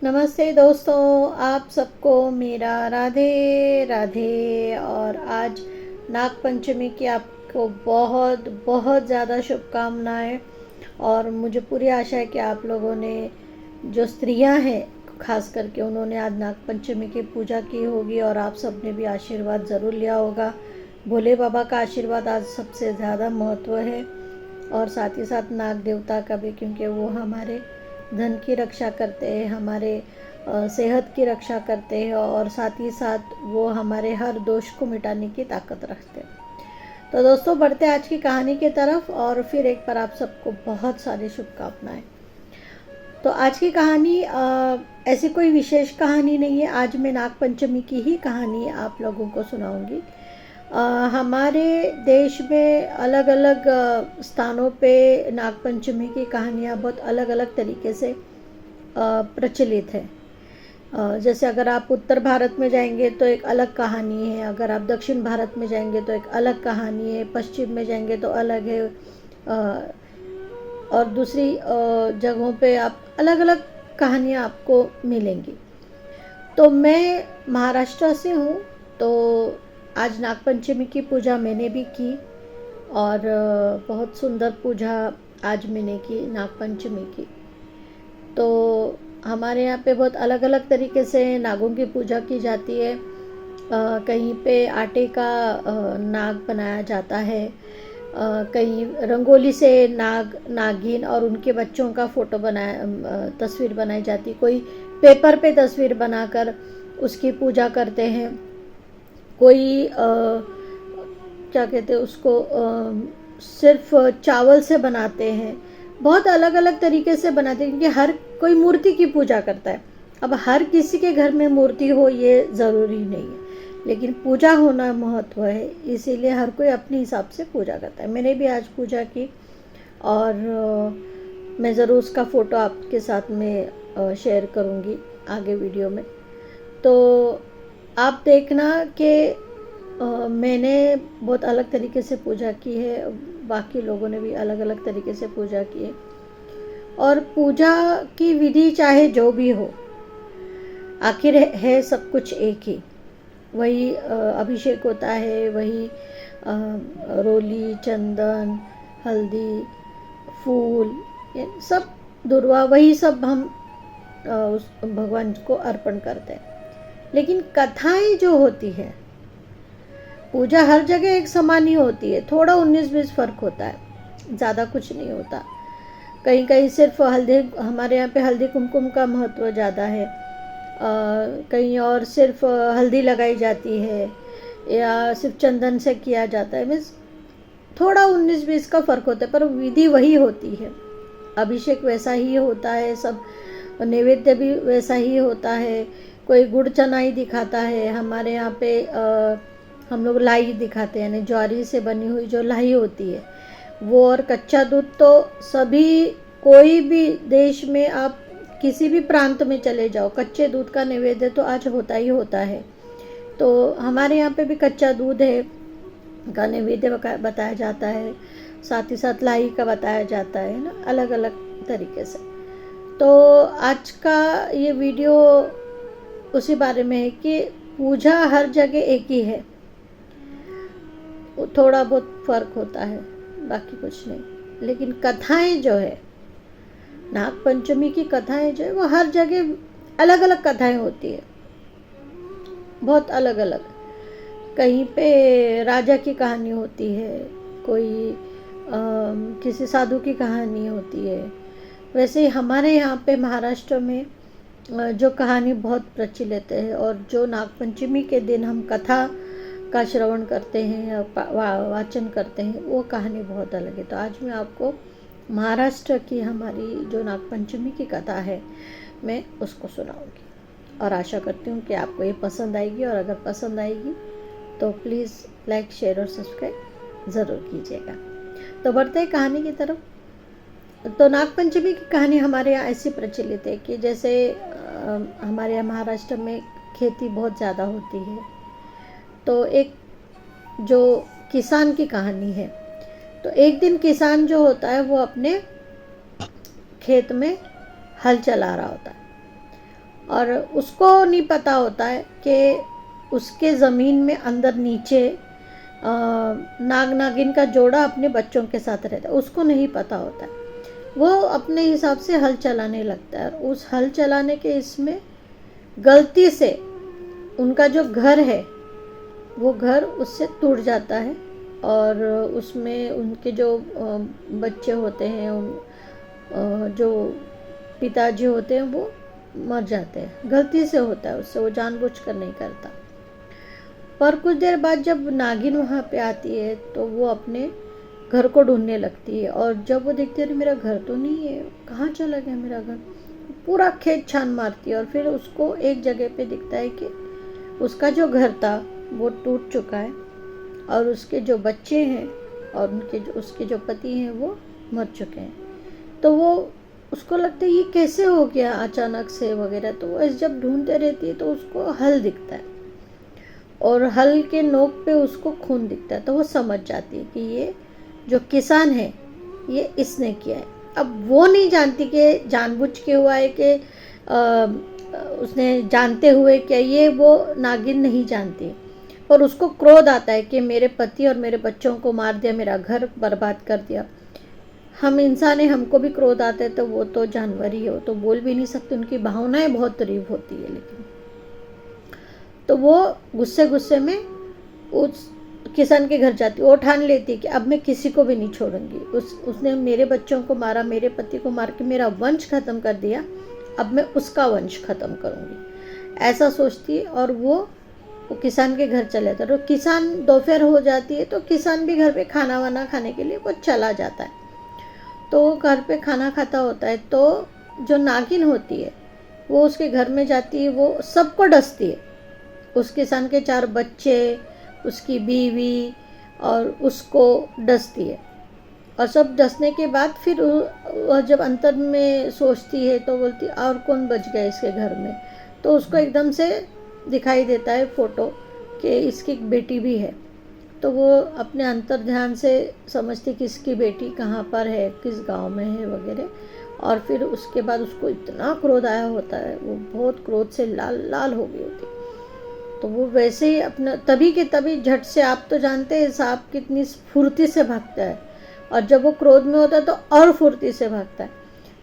नमस्ते दोस्तों, आप सबको मेरा राधे राधे। और आज नाग पंचमी की आपको बहुत बहुत ज़्यादा शुभकामनाएं। और मुझे पूरी आशा है कि आप लोगों ने, जो स्त्रियां हैं खास करके, उन्होंने आज नाग पंचमी की पूजा की होगी और आप सब ने भी आशीर्वाद ज़रूर लिया होगा। भोले बाबा का आशीर्वाद आज सबसे ज़्यादा महत्व है, और साथ ही साथ नाग देवता का भी, क्योंकि वो हमारे धन की रक्षा करते हैं, हमारे सेहत की रक्षा करते हैं, और साथ ही साथ वो हमारे हर दोष को मिटाने की ताकत रखते हैं। तो दोस्तों, बढ़ते आज की कहानी की तरफ, और फिर एक बार आप सबको बहुत सारी शुभकामनाएं। तो आज की कहानी ऐसी कोई विशेष कहानी नहीं है। आज मैं नाग पंचमी की ही कहानी आप लोगों को सुनाऊंगी। हमारे देश में अलग अलग स्थानों पे नाग पंचमी की कहानियाँ बहुत अलग अलग तरीके से प्रचलित है। जैसे अगर आप उत्तर भारत में जाएंगे तो एक अलग कहानी है, अगर आप दक्षिण भारत में जाएंगे तो एक अलग कहानी है, पश्चिम में जाएंगे तो अलग है, और दूसरी जगहों पे आप अलग अलग कहानियाँ आपको मिलेंगी। तो मैं महाराष्ट्र से हूँ, तो आज नागपंचमी की पूजा मैंने भी की, और बहुत सुंदर पूजा आज मैंने की नागपंचमी की। तो हमारे यहाँ पे बहुत अलग अलग तरीके से नागों की पूजा की जाती है। कहीं पे आटे का नाग बनाया जाता है, कहीं रंगोली से नाग नागिन और उनके बच्चों का फोटो बनाया, तस्वीर बनाई जाती, कोई पेपर पे तस्वीर बनाकर उसकी पूजा करते हैं, कोई क्या कहते हैं उसको, सिर्फ चावल से बनाते हैं। बहुत अलग अलग तरीके से बनाते हैं, क्योंकि हर कोई मूर्ति की पूजा करता है। अब हर किसी के घर में मूर्ति हो ये ज़रूरी नहीं है, लेकिन पूजा होना महत्व है, इसीलिए हर कोई अपने हिसाब से पूजा करता है। मैंने भी आज पूजा की, और मैं ज़रूर उसका फ़ोटो आपके साथ में शेयर करूँगी आगे वीडियो में। तो आप देखना कि मैंने बहुत अलग तरीके से पूजा की है, बाकी लोगों ने भी अलग अलग तरीके से पूजा की है। और पूजा की विधि चाहे जो भी हो, आखिर है सब कुछ एक ही। वही अभिषेक होता है, वही रोली, चंदन, हल्दी, फूल, ये सब दुर्वा, वही सब हम उस भगवान को अर्पण करते हैं। लेकिन कथाएं जो होती है, पूजा हर जगह एक समान ही होती है, थोड़ा 19-20 फर्क होता है, ज़्यादा कुछ नहीं होता। कहीं कहीं सिर्फ हल्दी, हमारे यहाँ पे हल्दी कुमकुम का महत्व ज़्यादा है, कहीं और सिर्फ हल्दी लगाई जाती है, या सिर्फ चंदन से किया जाता है। मीन्स थोड़ा 19-20 का फ़र्क होता है, पर विधि वही होती है। अभिषेक वैसा ही होता है, सब नैवेद्य भी वैसा ही होता है। कोई गुड़ चना ही दिखाता है, हमारे यहाँ पे हम लोग लाई दिखाते हैं, यानी ज्वारी से बनी हुई जो लाई होती है वो। और कच्चा दूध तो सभी, कोई भी देश में आप किसी भी प्रांत में चले जाओ, कच्चे दूध का नैवेद्य तो आज होता ही होता है। तो हमारे यहाँ पे भी कच्चा दूध है का नैवेद्य बताया जाता है, साथ ही साथ लाई का बताया जाता है ना, अलग अलग तरीके से। तो आज का ये वीडियो उसी बारे में है कि पूजा हर जगह एक ही है, थोड़ा बहुत फ़र्क होता है, बाकी कुछ नहीं। लेकिन कथाएं जो है, नाग पंचमी की कथाएं जो है, वो हर जगह अलग अलग कथाएं होती है, बहुत अलग अलग। कहीं पे राजा की कहानी होती है, कोई किसी साधु की कहानी होती है। वैसे ही हमारे यहाँ पे महाराष्ट्र में जो कहानी बहुत प्रचलित है, और जो नागपंचमी के दिन हम कथा का श्रवण करते हैं, वाचन करते हैं, वो कहानी बहुत अलग है। तो आज मैं आपको महाराष्ट्र की हमारी जो नागपंचमी की कथा है, मैं उसको सुनाऊंगी, और आशा करती हूँ कि आपको ये पसंद आएगी। और अगर पसंद आएगी तो प्लीज़ लाइक, शेयर और सब्सक्राइब ज़रूर कीजिएगा। तो बढ़ते हैं कहानी की तरफ। तो नागपंचमी की कहानी हमारे यहाँ ऐसी प्रचलित है कि जैसे हमारे यहाँ महाराष्ट्र में खेती बहुत ज़्यादा होती है, तो एक जो किसान की कहानी है। तो एक दिन किसान जो होता है वो अपने खेत में हल चला रहा होता है, और उसको नहीं पता होता है कि उसके ज़मीन में अंदर नीचे नाग नागिन का जोड़ा अपने बच्चों के साथ रहता है, उसको नहीं पता होता है। वो अपने हिसाब से हल चलाने लगता है, और उस हल चलाने के इसमें गलती से उनका जो घर है वो घर उससे टूट जाता है, और उसमें उनके जो बच्चे होते हैं, जो पिताजी होते हैं वो मर जाते हैं। गलती से होता है उससे, वो जानबूझकर नहीं करता। पर कुछ देर बाद जब नागिन वहाँ पे आती है तो वो अपने घर को ढूंढने लगती है, और जब वो देखती है मेरा घर तो नहीं है, कहाँ चला गया मेरा घर, पूरा खेत छान मारती है। और फिर उसको एक जगह पे दिखता है कि उसका जो घर था वो टूट चुका है, और उसके जो बच्चे हैं और उसके जो पति हैं वो मर चुके हैं। तो वो उसको लगता है ये कैसे हो गया अचानक से वगैरह। तो वो जब ढूंढते रहती है तो उसको हल दिखता है, और हल के नोक पे उसको खून दिखता है। तो वो समझ जाती है कि ये जो किसान है ये इसने किया है। अब वो नहीं जानती कि जानबूझ के हुआ है कि उसने जानते हुए क्या, ये वो नागिन नहीं जानती। और उसको क्रोध आता है कि मेरे पति और मेरे बच्चों को मार दिया, मेरा घर बर्बाद कर दिया। हम इंसान हैं, हमको भी क्रोध आता है, तो वो तो जानवर ही हो, तो बोल भी नहीं सकते, उनकी भावनाएं बहुत तीव्र होती है। लेकिन तो वो गुस्से गुस्से में उस किसान के घर जाती, वो ठान लेती कि अब मैं किसी को भी नहीं छोड़ूंगी। उसने मेरे बच्चों को मारा, मेरे पति को मार के मेरा वंश खत्म कर दिया, अब मैं उसका वंश खत्म करूंगी, ऐसा सोचती है। और वो किसान के घर चले जाता है। तो किसान दोपहर हो जाती है तो किसान भी घर पे खाना वाना खाने के लिए वो चला जाता है। तो वो घर पे खाना खाता होता है, तो जो नागिन होती है वो उसके घर में जाती है, वो सबको डसती है, उस किसान के 4 बच्चे, उसकी बीवी, और उसको डसती है। और सब डसने के बाद फिर वह जब अंतर में सोचती है तो बोलती और कौन बच गया इसके घर में। तो उसको एकदम से दिखाई देता है फोटो कि इसकी एक बेटी भी है। तो वो अपने अंतर ध्यान से समझती कि इसकी बेटी कहाँ पर है, किस गांव में है वगैरह। और फिर उसके बाद उसको इतना क्रोध आया होता है, वो बहुत क्रोध से लाल लाल हो गई होती। तो वो वैसे ही अपना तभी के तभी झट से, आप तो जानते हैं सांप कितनी फुर्ती से भागता है, और जब वो क्रोध में होता है तो और फुर्ती से भागता है।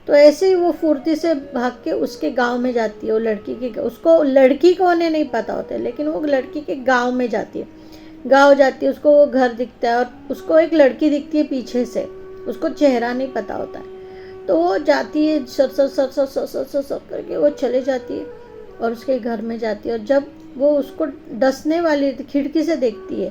तो ऐसे ही वो फुर्ती से भाग के उसके गांव में जाती है। वो लड़की के, उसको लड़की को उन्हें नहीं पता होता है, लेकिन वो लड़की के गांव में जाती है। गांव जाती है, उसको वो घर दिखता है, और उसको एक लड़की दिखती है पीछे से, उसको चेहरा नहीं पता होता है। तो वो जाती है, sir sir sir sir sir sir sir sir करके वो चले जाती है और उसके घर में जाती है। और जब वो उसको डसने वाली खिड़की से देखती है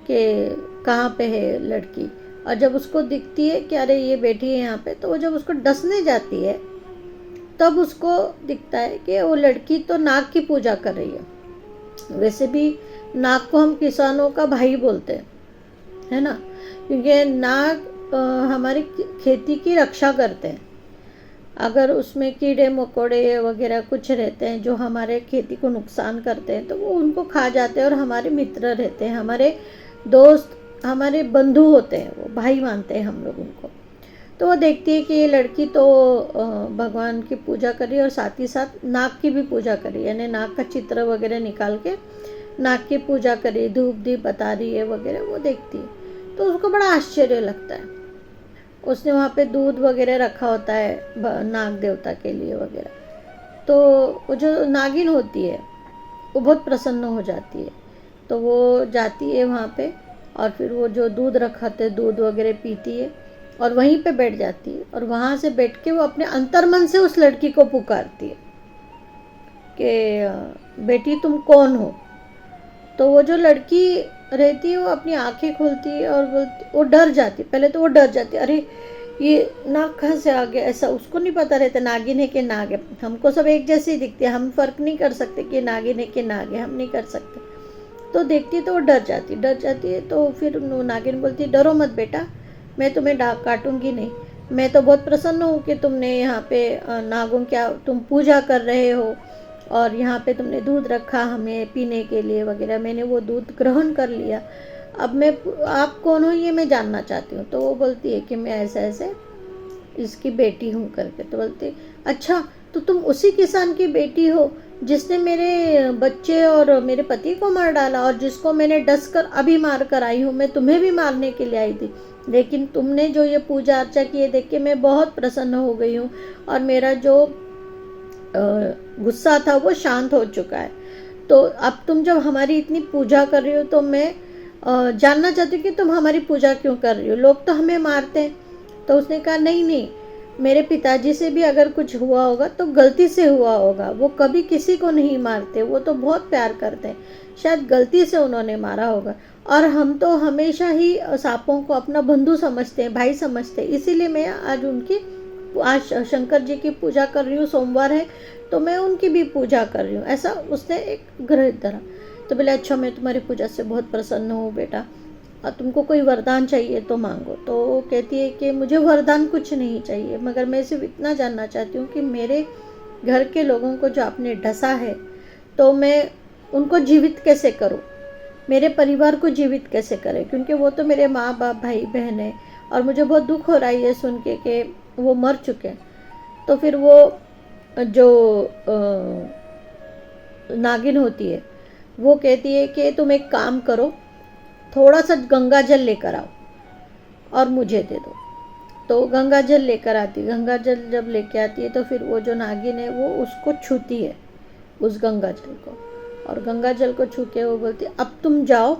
कि कहाँ पे है लड़की, और जब उसको दिखती है कि अरे ये बैठी है यहाँ पे, तो वो जब उसको डसने जाती है तब उसको दिखता है कि वो लड़की तो नाग की पूजा कर रही है। वैसे भी नाग को हम किसानों का भाई बोलते हैं, है ना, क्योंकि नाग हमारी खेती की रक्षा करते हैं। अगर उसमें कीड़े मकोड़े वगैरह कुछ रहते हैं जो हमारे खेती को नुकसान करते हैं, तो वो उनको खा जाते हैं, और हमारे मित्र रहते हैं, हमारे दोस्त, हमारे बंधु होते हैं, वो भाई मानते हैं हम लोग उनको। तो वो देखती है कि ये लड़की तो भगवान की पूजा कर रही है, और साथ ही साथ नाग की भी पूजा कर रही है, यानी नाग का चित्र वगैरह निकाल के नाग की पूजा कर रही है, धूप दीप बता रही है वगैरह। वो देखती है तो उसको बड़ा आश्चर्य लगता है। उसने वहाँ पे दूध वगैरह रखा होता है नाग देवता के लिए वगैरह। तो वो जो नागिन होती है वो बहुत प्रसन्न हो जाती है। तो वो जाती है वहाँ पे, और फिर वो जो दूध रखा था दूध वगैरह पीती है, और वहीं पे बैठ जाती है। और वहाँ से बैठ के वो अपने अंतर्मन से उस लड़की को पुकारती है कि बेटी तुम कौन हो। तो वो जो लड़की रहती है वो अपनी आंखें खोलती है और बोलती, वो डर जाती है। पहले तो वो डर जाती है, अरे ये नाग कहाँ से आ गया, ऐसा उसको नहीं पता रहता नागिन है कि नाग है। हमको सब एक जैसे ही दिखते हैं, हम फर्क नहीं कर सकते कि नागिन है कि नाग है, हम नहीं कर सकते। तो देखती है तो वो डर जाती है। तो फिर नागिन बोलती है डरो मत बेटा, मैं तुम्हें काटूंगी नहीं, मैं तो बहुत प्रसन्न हूँ कि तुमने यहाँ पे नागों क्या तुम पूजा कर रहे हो, और यहाँ पे तुमने दूध रखा हमें पीने के लिए वगैरह, मैंने वो दूध ग्रहण कर लिया, अब मैं आप कौन हो ये मैं जानना चाहती हूँ। तो वो बोलती है कि मैं ऐसे ऐसे इसकी बेटी हूँ करके। तो बोलती अच्छा तो तुम उसी किसान की बेटी हो जिसने मेरे बच्चे और मेरे पति को मार डाला, और जिसको मैंने डस कर अभी मार कर आई हूँ। मैं तुम्हें भी मारने के लिए आई थी, लेकिन तुमने जो ये पूजा अर्चा की है देख के मैं बहुत प्रसन्न हो गई हूँ, और मेरा जो गुस्सा था वो शांत हो चुका है। तो अब तुम जब हमारी इतनी पूजा कर रही हो तो मैं जानना चाहती हूँ कि तुम हमारी पूजा क्यों कर रही हो, लोग तो हमें मारते हैं। तो उसने कहा नहीं नहीं, मेरे पिताजी से भी अगर कुछ हुआ होगा तो गलती से हुआ होगा, वो कभी किसी को नहीं मारते, वो तो बहुत प्यार करते हैं, शायद गलती से उन्होंने मारा होगा। और हम तो हमेशा ही सांपों को अपना बंधु समझते हैं, भाई समझते हैं, इसीलिए मैं आज शंकर जी की पूजा कर रही हूँ, सोमवार है तो मैं उनकी भी पूजा कर रही हूँ, ऐसा उसने एक ग्रह धरा। तो बोले अच्छा, मैं तुम्हारी पूजा से बहुत प्रसन्न हूँ बेटा, और तुमको कोई वरदान चाहिए तो मांगो। तो वो कहती है कि मुझे वरदान कुछ नहीं चाहिए, मगर मैं सिर्फ इतना जानना चाहती हूँ कि मेरे घर के लोगों को जो आपने डसा है तो मैं उनको जीवित कैसे करूँ, मेरे परिवार को जीवित कैसे करें, क्योंकि वो तो मेरे माँ बाप भाई बहन है, और मुझे बहुत दुख हो रहा है ये सुन के कि वो मर चुके हैं। तो फिर वो जो नागिन होती है वो कहती है कि तुम एक काम करो, थोड़ा सा गंगा जल लेकर आओ और मुझे दे दो। तो गंगा जल लेकर आती, गंगा जल जब लेके आती है तो फिर वो जो नागिन है वो उसको छूती है, उस गंगा जल को, और गंगा जल को छू के वो बोलती अब तुम जाओ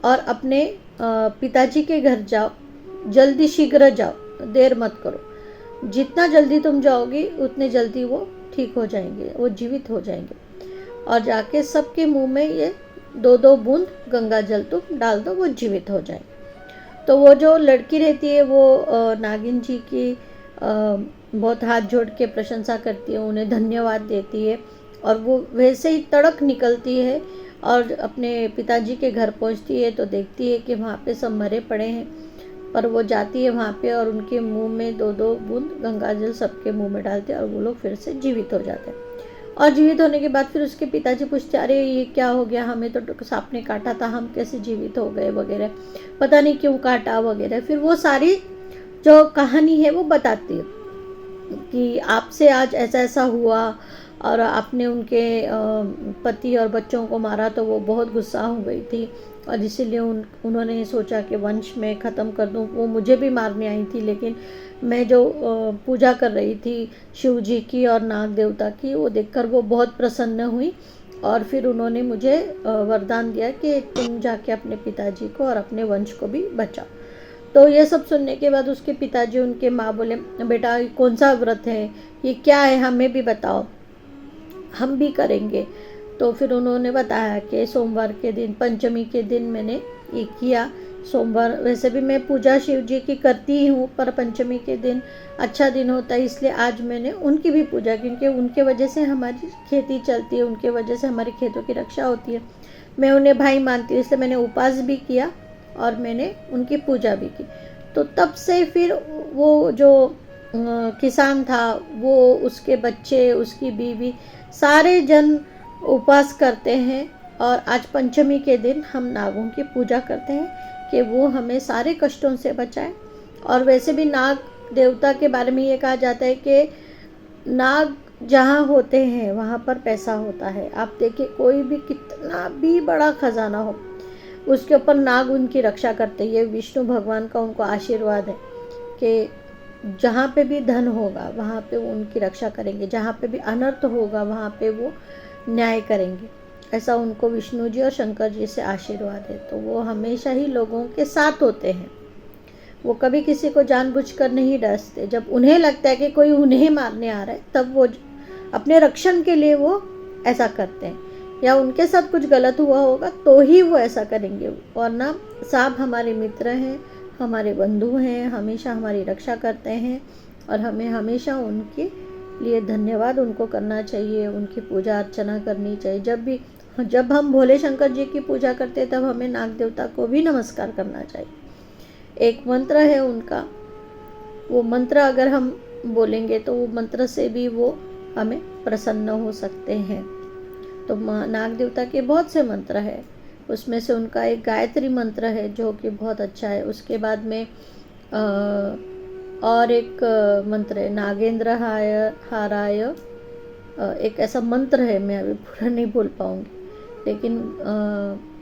और अपने पिताजी के घर जाओ, जल्दी शीघ्र जाओ, देर मत करो, जितना जल्दी तुम जाओगी उतने जल्दी वो ठीक हो जाएंगे, वो जीवित हो जाएंगे, और जाके सबके मुंह में ये 2-2 बूंद गंगा जल तुम डाल दो, वो जीवित हो जाए। तो वो जो लड़की रहती है वो नागिन जी की बहुत हाथ जोड़ के प्रशंसा करती है, उन्हें धन्यवाद देती है, और वो वैसे ही तड़क निकलती है और अपने पिताजी के घर पहुंचती है तो देखती है कि वहाँ पे सब मरे पड़े हैं, पर वो जाती है वहाँ पे और उनके मुंह में 2-2 बूंद गंगा जल सबके मुंह में डालते हैं, और वो लोग फिर से जीवित हो जाते हैं। और जीवित होने के बाद फिर उसके पिताजी पूछते अरे ये क्या हो गया, हमें तो सांप ने काटा था, हम कैसे जीवित हो गए वगैरह, पता नहीं क्यों काटा वगैरह। फिर वो सारी जो कहानी है वो बताती है कि आपसे आज ऐसा ऐसा हुआ, और आपने उनके पति और बच्चों को मारा तो वो बहुत गुस्सा हो गई थी, और इसीलिए उन्होंने सोचा कि वंश में ख़त्म कर दूं। वो मुझे भी मारने आई थी, लेकिन मैं जो पूजा कर रही थी शिव जी की और नाग देवता की, वो देखकर वो बहुत प्रसन्न हुई, और फिर उन्होंने मुझे वरदान दिया कि तुम जाके अपने पिताजी को और अपने वंश को भी बचाओ। तो ये सब सुनने के बाद उसके पिताजी उनके माँ बोले बेटा कौन सा व्रत है, ये क्या है, हमें भी बताओ, हम भी करेंगे। तो फिर उन्होंने बताया कि सोमवार के दिन, पंचमी के दिन मैंने ये किया। सोमवार वैसे भी मैं पूजा शिव जी की करती ही हूँ, पर पंचमी के दिन अच्छा दिन होता है, इसलिए आज मैंने उनकी भी पूजा, क्योंकि उनके वजह से हमारी खेती चलती है, उनके वजह से हमारे खेतों की रक्षा होती है। मैं उन्हें भाई मानती हूँ, इसलिए मैंने उपवास भी किया और मैंने उनकी पूजा भी की। तो तब से फिर वो जो किसान था, वो उसके बच्चे, उसकी बीवी, सारे जन उपवास करते हैं, और आज पंचमी के दिन हम नागों की पूजा करते हैं कि वो हमें सारे कष्टों से बचाए। और वैसे भी नाग देवता के बारे में ये कहा जाता है कि नाग जहाँ होते हैं वहाँ पर पैसा होता है। आप देखिए कोई भी कितना भी बड़ा खजाना हो, उसके ऊपर नाग उनकी रक्षा करते हैं। ये विष्णु भगवान का उनको आशीर्वाद है कि जहाँ पे भी धन होगा वहाँ पे वो उनकी रक्षा करेंगे, जहाँ पे भी अनर्थ होगा वहाँ पे वो न्याय करेंगे। ऐसा उनको विष्णु जी और शंकर जी से आशीर्वाद है। तो वो हमेशा ही लोगों के साथ होते हैं, वो कभी किसी को जानबूझकर नहीं डसते। जब उन्हें लगता है कि कोई उन्हें मारने आ रहा है तब वो अपने रक्षण के लिए वो ऐसा करते हैं, या उनके साथ कुछ गलत हुआ होगा तो ही वो ऐसा करेंगे। और ना सांप हमारे मित्र हैं, हमारे बंधु हैं, हमेशा हमारी रक्षा करते हैं, और हमें हमेशा उनके लिए धन्यवाद उनको करना चाहिए, उनकी पूजा अर्चना करनी चाहिए। जब हम भोले शंकर जी की पूजा करते हैं तब हमें नाग देवता को भी नमस्कार करना चाहिए। एक मंत्र है उनका, वो मंत्र अगर हम बोलेंगे तो वो मंत्र से भी वो हमें प्रसन्न हो सकते हैं। तो नाग देवता के बहुत से मंत्र है, उसमें से उनका एक गायत्री मंत्र है जो कि बहुत अच्छा है। उसके बाद में और एक मंत्र है नागेंद्र हाराय एक ऐसा मंत्र है, मैं अभी पूरा नहीं बोल पाऊँगी, लेकिन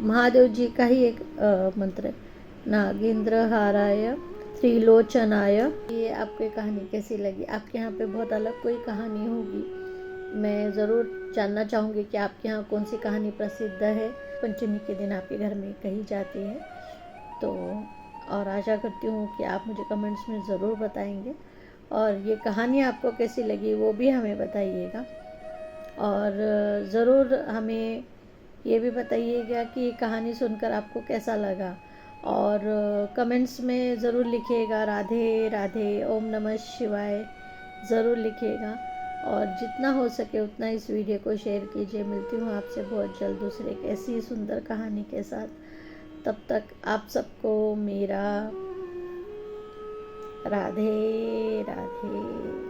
महादेव जी का ही एक मंत्र है, नागेंद्र हाराय त्रिलोचनाय। ये आपकी कहानी कैसी लगी? आपके यहाँ पे बहुत अलग कोई कहानी होगी, मैं ज़रूर जानना चाहूँगी कि आपके यहाँ कौन सी कहानी प्रसिद्ध है, पंचमी के दिन आपके घर में कही जाती है। तो और आशा करती हूँ कि आप मुझे कमेंट्स में ज़रूर बताएंगे, और ये कहानी आपको कैसी लगी वो भी हमें बताइएगा। और ज़रूर हमें ये भी बताइएगा कि ये कहानी सुनकर आपको कैसा लगा, और कमेंट्स में ज़रूर लिखिएगा राधे राधे, ओम नमः शिवाय ज़रूर लिखिएगा, और जितना हो सके उतना इस वीडियो को शेयर कीजिए। मिलती हूँ आपसे बहुत जल्द दूसरे एक ऐसी ही सुंदर कहानी के साथ। तब तक आप सबको मेरा राधे राधे।